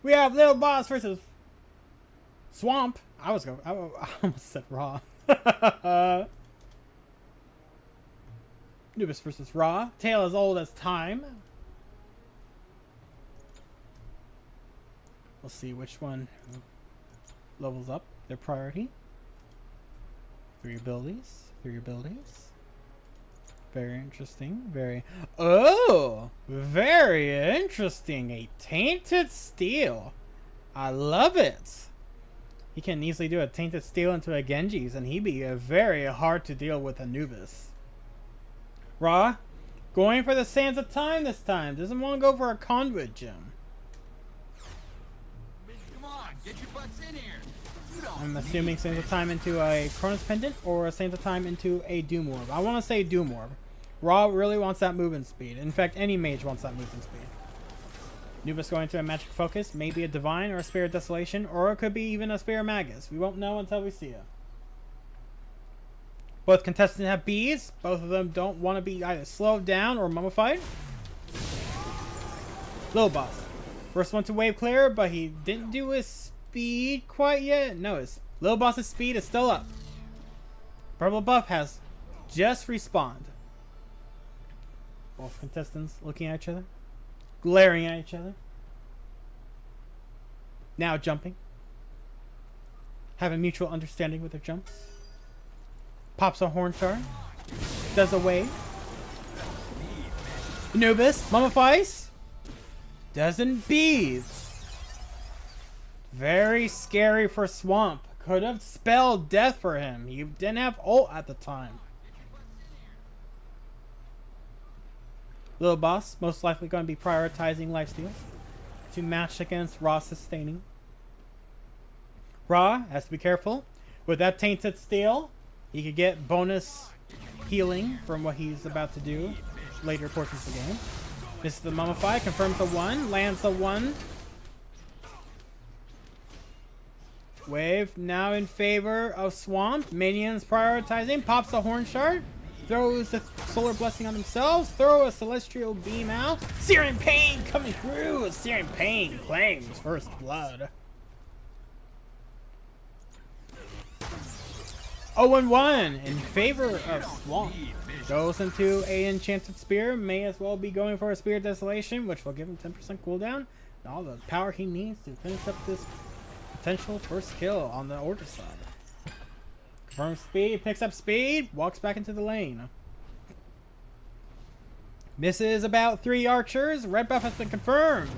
We have Lilboss versus Swamp. I almost said Raw. Nubis versus Raw. Tale as old as time. We'll see which one levels up their priority. 3 abilities. 3 abilities. Very interesting. Very interesting. A Tainted Steel. I love it. He can easily do a Tainted Steel into a Genji's, and he'd be very hard to deal with Anubis. Ra, going for the Sands of Time this time. Doesn't want to go for a Conduit gem. Come on, get your butts in here. I'm assuming Sands of Time into a Cronus Pendant or a Sands of Time into a Doom Orb. I want to say Doom Orb. Ra really wants that movement speed. In fact, any mage wants that movement speed. Nubis going to a Magic Focus, maybe a Divine or a Spirit Desolation, or it could be even a Spirit Magus. We won't know until we see it. Both contestants have beads. Both of them don't want to be either slowed down or mummified. Lilboss. First one to wave clear, but he didn't do his speed quite yet. No, his Lilboss's speed is still up. Purple buff has just respawned. Both contestants looking at each other. Glaring at each other. Now jumping. Have a mutual understanding with their jumps. Pops a horn chart. Does a wave. Anubis mummifies. Doesn't beads. Very scary for Swamp. Could have spelled death for him. He didn't have ult at the time. Lilboss, most likely going to be prioritizing lifesteals to match against Ra sustaining. Ra has to be careful. With that Tainted Steel, he could get bonus healing from what he's about to do later portions of the game. This is the Mummify, confirms the 1, lands the 1. Wave now in favor of Swamp. Minions prioritizing, pops the Horn Shard. Throws the Solar Blessing on themselves. Throw a Celestial Beam out. Searing Pain coming through. Searing Pain claims first blood. 0-1 in favor of Swamp. Goes into a Enchanted Spear. May as well be going for a Spirit Desolation, which will give him 10% cooldown. And all the power he needs to finish up this potential first kill on the Order side. Confirms speed, picks up speed, walks back into the lane. Misses about 3 archers. Red buff has been confirmed.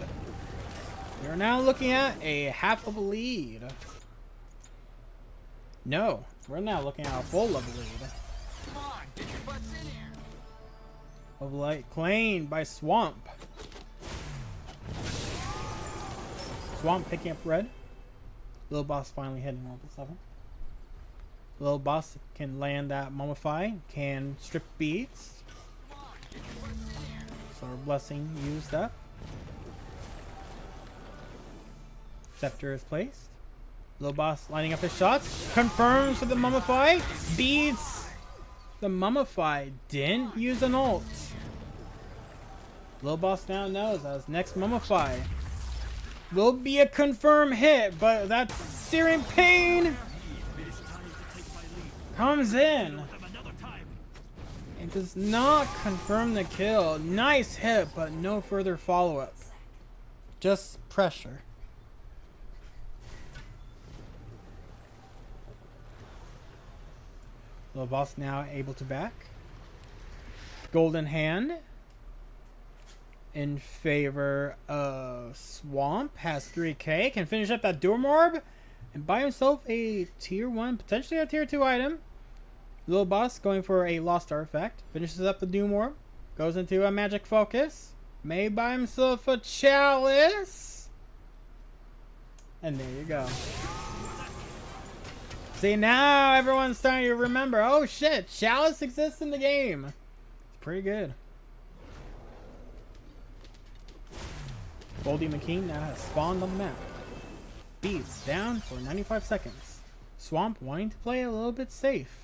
We are now looking at a half level lead. No, we're now looking at a full level lead. Come on, get your butts in here. Of light claimed by Swamp. Swamp picking up red. Lilboss finally hitting level 7. Lilboss can land that Mummify, can strip beads. Solar Blessing used up. Scepter is placed. Lilboss lining up his shots. Confirms with the Mummify. Beads. The Mummify didn't use an ult. Lilboss now knows that his next Mummify will be a confirmed hit, but that Searing Pain comes in. It does not confirm the kill. Nice hit, but no further follow-up. Just pressure. Lilboss now able to back. Golden Hand in favor of Swamp. Has 3k. Can finish up that Doom Orb and buy himself a tier 1, potentially a tier 2 item. Lilboss going for a Lost Artifact. Finishes up the Doom Orb. Goes into a Magic Focus. May buy himself a Chalice. And there you go. See, now everyone's starting to remember. Oh shit, Chalice exists in the game. It's pretty good. Goldie McKean now has spawned on the map. Beats down for 95 seconds. Swamp wanting to play a little bit safe.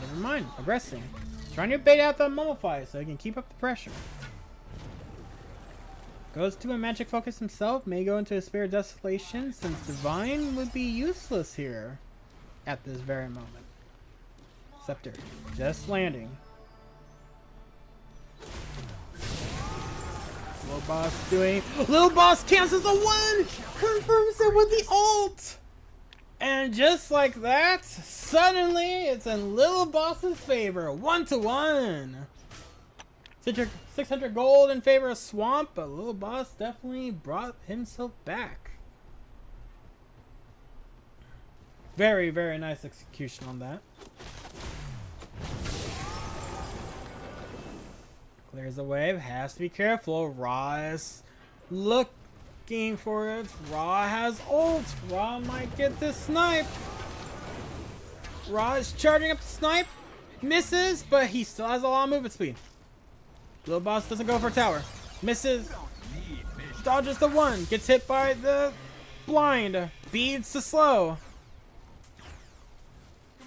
Never mind, aggressing. Trying to bait out the Mummify so he can keep up the pressure. Goes to a magic focus himself. May go into a Spirit Desolation since Divine would be useless here at this very moment. Scepter just landing. Lilboss doing. Lilboss cancels a 1! Confirms it with the ult! And just like that, suddenly it's in Lilboss's favor. 1-1. 600 gold in favor of Swamp, but Lilboss definitely brought himself back. Very, very nice execution on that. Clears the wave. Has to be careful. Ra is looking for it. Ra has ult. Ra might get this snipe. Ra is charging up the snipe. Misses, but he still has a lot of movement speed. Lilboss doesn't go for tower. Misses. Dodges the 1. Gets hit by the blind. Beads to slow.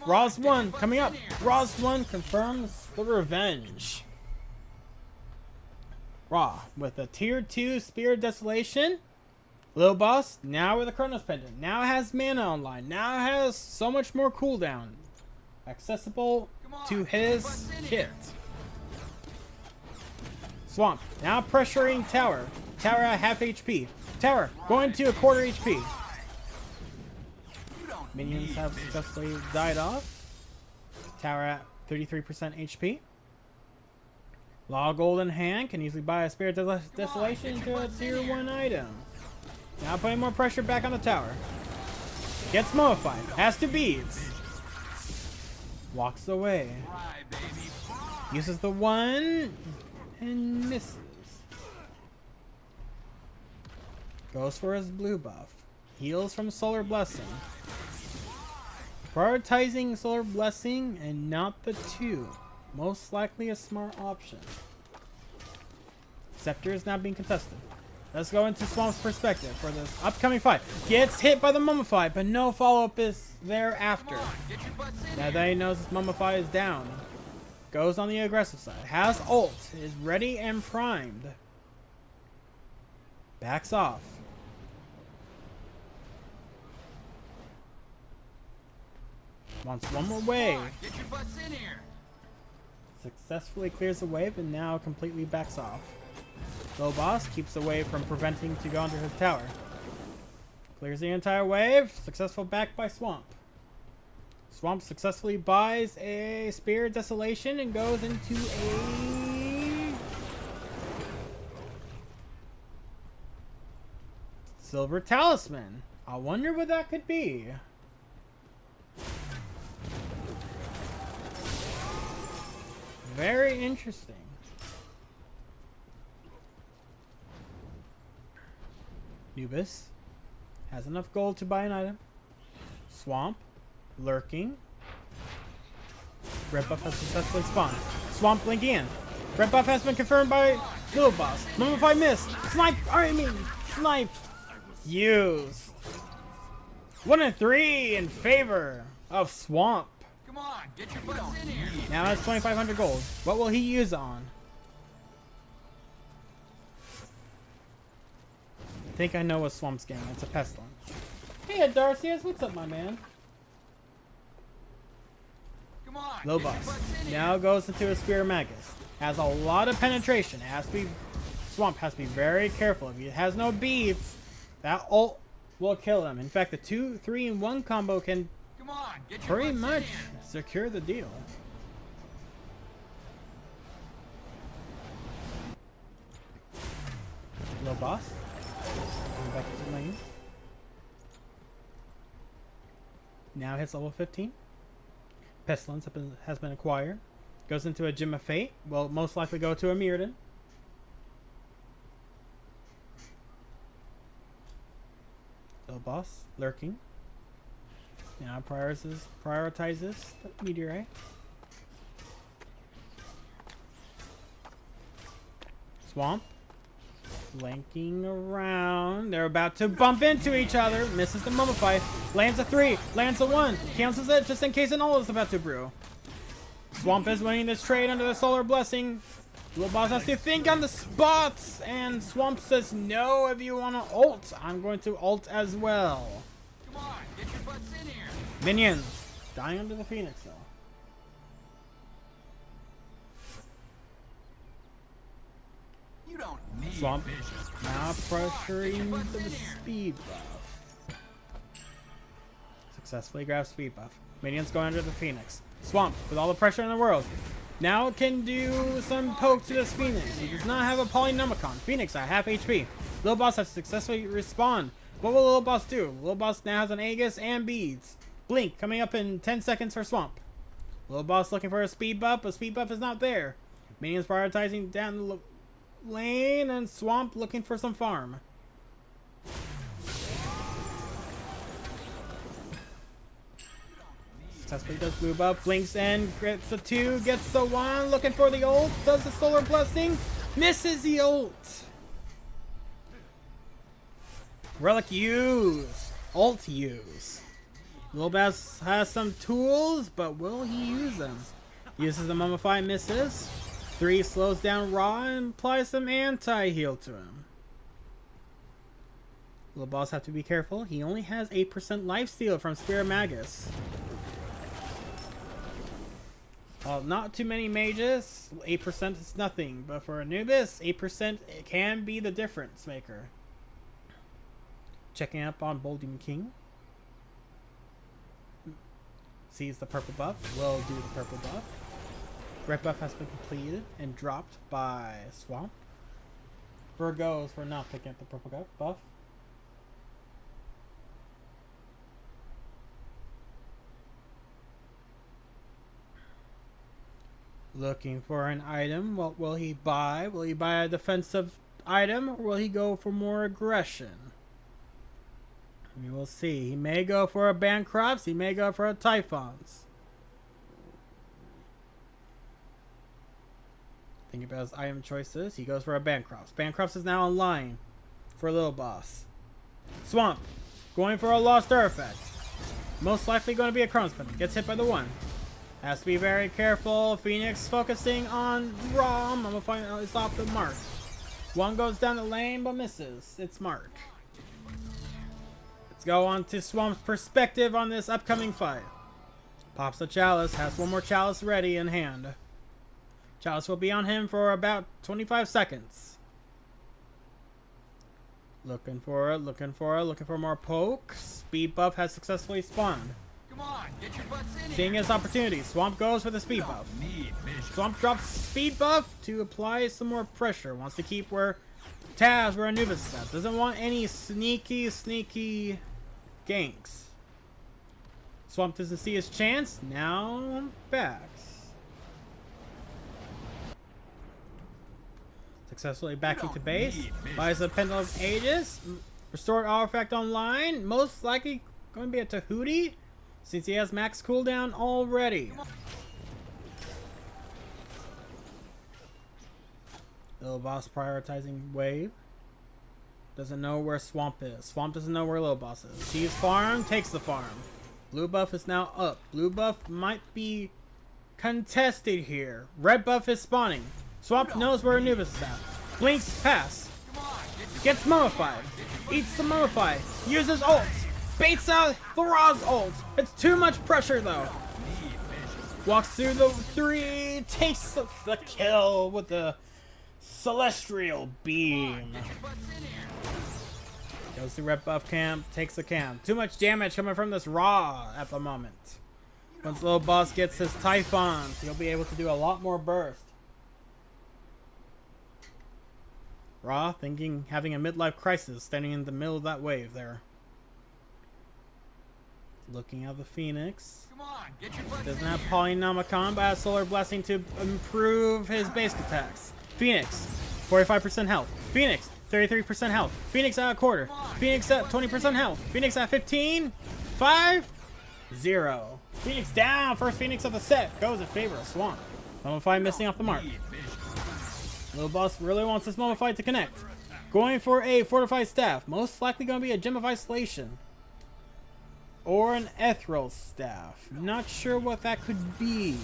Ra's 1 coming up. Ra's 1 confirms the revenge. Ra with a tier 2 Spirit Desolation. Lilboss now with a Chronos Pendant. Now has mana online. Now has so much more cooldown. Accessible to his kit. Swamp now pressuring Tower. Tower at half HP. Tower going to a quarter HP. Minions have successfully died off. Tower at 33% HP. Law Gold in hand. Can easily buy a Spirit Desolation into a tier 1 item. Now putting more pressure back on the tower. Gets modified. Has to beads. Walks away. Uses the 1 and misses. Goes for his blue buff. Heals from Solar Blessing. Prioritizing Solar Blessing and not the 2. Most likely a smart option. Scepter is now being contested. Let's go into Swamp's perspective for this upcoming fight. Gets hit by the Mummify, but no follow-up is there after. Now that he knows his Mummify is down. Goes on the aggressive side. Has ult. Is ready and primed. Backs off. Wants one more wave. Successfully clears the wave and now completely backs off. Lilboss keeps the wave from preventing to go under his tower. Clears the entire wave. Successful back by Swamp. Swamp successfully buys a Spirit Desolation and goes into a Silver Talisman. I wonder what that could be. Very interesting. Nubis has enough gold to buy an item. Swamp lurking. Red buff has successfully spawned. Swamp link in. Red buff has been confirmed by Lilboss. Mummify missed. Snipe. Snipe. Used. 1 and 3 in favor of Swamp. Come on, get your butts in here. Now has 2,500 gold. What will he use it on? I think I know what Swamp's getting. It's a Pestilence. Hey, Darcius, what's up, my man? Come on, Lilboss now goes into a Spear Magus. Has a lot of penetration. Has to be Swamp has to be very careful. If he has no beads, that ult will kill him. In fact, the 2, 3, and 1 combo can pretty much secure the deal. Lilboss going back to the lane. Now hits level 15. Pestilence has been acquired. Goes into a Gem of Fate. Will most likely go to a Mirrodin. Lilboss lurking. Now prioritizes the Meteorite. Swamp flanking around. They're about to bump into each other. Misses the Mummify. Lands a 3. Lands a 1. Cancels it just in case an ult is about to brew. Swamp is winning this trade under the Solar Blessing. Lilboss has to think on the spots, and Swamp says no if you want to ult. I'm going to ult as well. Come on, get your butts in here. Minions dying under the Phoenix though. You don't need Swamp vision. now pressuring the speed buff. Successfully grabs speed buff. Minions go under the Phoenix. Swamp with all the pressure in the world. Now can do some poke to this Phoenix. He does not have a Polynomicon. Phoenix at half HP. Lilboss has successfully respawned. What will Lilboss do? Lilboss now has an Aegis and beads. Blink coming up in 10 seconds for Swamp. Lilboss looking for a speed buff, but speed buff is not there. Minions prioritizing down the lane, and Swamp looking for some farm. Successfully does blue buff, blinks in, gets the 2, gets the 1, looking for the ult, does the solar blessing, misses the ult. Relic use, ult use. Lilboss has some tools, but will he use them? Uses the Mummify, misses. 3 slows down Raw and applies some anti-heal to him. Lilboss have to be careful. He only has 8% lifesteal from Spirit Magus. Not too many mages. 8% is nothing, but for Anubis, 8% it can be the difference maker. Checking up on Bolding King. Sees the purple buff. Will do the purple buff. Red buff has been completed and dropped by Swamp. Virgos for not picking up the purple buff. Looking for an item. What will he buy? Will he buy a defensive item, or will he go for more aggression? We will see. He may go for a Bancrofts. He may go for a Typhons. Think about his item choices. He goes for a Bancrofts. Bancrofts is now online for Lilboss. Swamp going for a Lost Artifact. Most likely going to be a Chronospin. Gets hit by the 1. Has to be very careful. Phoenix focusing on Rom. I'm gonna find out it's off the mark. 1 goes down the lane but misses. It's Mark. Let's go on to Swamp's perspective on this upcoming fight. Pops the Chalice. Has 1 more Chalice ready in hand. Chalice will be on him for about 25 seconds. Looking for more poke. Speed buff has successfully spawned. Come on, get your butts in Seeing here. his opportunity, Swamp goes for the speed buff. Need vision. Swamp drops speed buff to apply some more pressure. Wants to keep where Taz, where Anubis is at. Doesn't want any sneaky ganks. Swamp doesn't see his chance. Now backs. Successfully backing to base. Buys a Pendulum of Aegis. Restored artifact online. Most likely going to be a Tahuti, since he has max cooldown already. Lilboss prioritizing wave. Doesn't know where Swamp is. Swamp doesn't know where Lilboss is. Sees farm, takes the farm. Blue buff is now up. Blue buff might be contested here. Red buff is spawning. Swamp knows where Anubis is at. Blinks, pass. Gets mummified. Eats the mummify. Uses ult. Baits out Thoraz's ult. It's too much pressure though. Walks through the 3. Takes the kill with the Celestial Beam. Goes to red buff camp. Takes the camp. Too much damage coming from this Raw at the moment. Once Lilboss gets his Typhons, he'll be able to do a lot more burst. Raw thinking, having a midlife crisis, standing in the middle of that wave there. Looking at the Phoenix. Come on, get your butts Doesn't in have here. Polynomicon, but has Solar Blessing to improve his base attacks. Phoenix, 45% health. Phoenix, 33% health. Phoenix at a quarter. Phoenix at 20% health. Phoenix at 15. 5. 0. Phoenix down. First Phoenix of the set. Goes in favor of Swamp. Mummify missing off the mark. Lilboss really wants this Mummify to connect. Going for a Fortified Staff. Most likely going to be a Gem of Isolation. Or an Ethereal Staff. Not sure what that could be.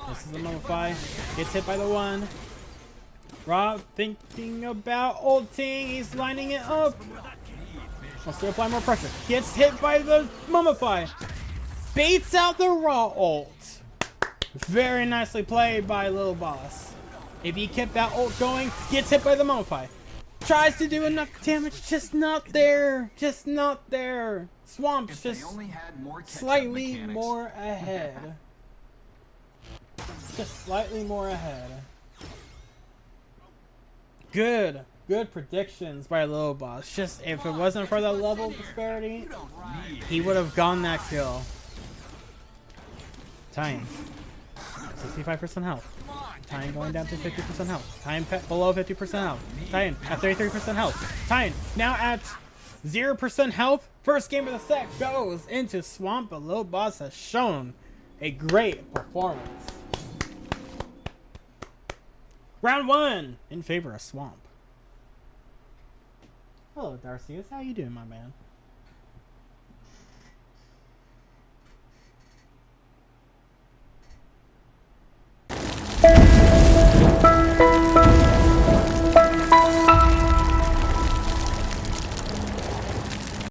This is the Mummify. Gets hit by the 1. Rob thinking about ulting. He's lining it up. Wants to apply more pressure. Gets hit by the Mummify. Baits out the raw ult. Very nicely played by Lilboss. If he kept that ult going, gets hit by the Mummify. Tries to do enough damage, just not there. Just not there. Swamp's just slightly more ahead. Just slightly more ahead. Good predictions by Lilboss. Just if it wasn't for the level disparity, he would have gone that kill. Time. 65% health. Time going down to 50% health. Time below 50% health. Time at 33% health. Time now at 0% health. First game of the set goes into Swamp, but Lilboss has shown a great performance. Round 1 in favor of Swamp. Hello, Darcius. How you doing, my man?